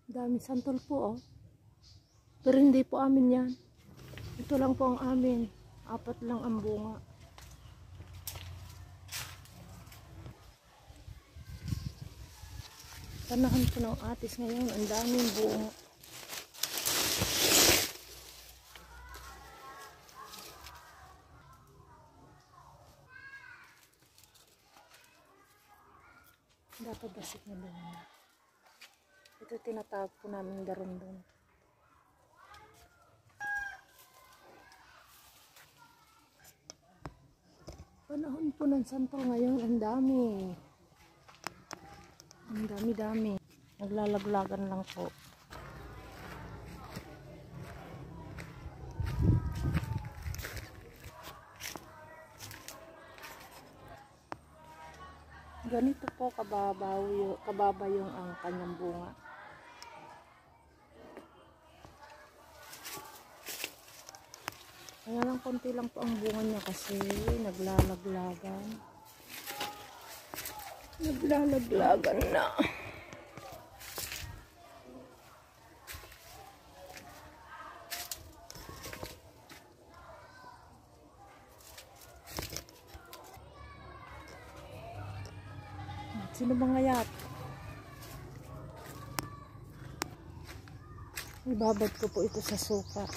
Dami santol po, oh. Pero hindi po amin yan. Ito lang po ang amin. 4 lang ang bunga. Panahon po ng atis ngayon. Ang daming bunga. Dapat basik na bunga. Ito tinatawag po namin darundong. Panahon po ng santol ngayon, ang dami. Ang dami-dami. Naglalaglagan lang po. Ganito po kababa yung ang kanyang bunga. Kaya lang konti lang po ang bunga niya kasi naglalaglagan. Naglalaglagan na. Sino ba ngayat? Ibabad ko po ito sa suka.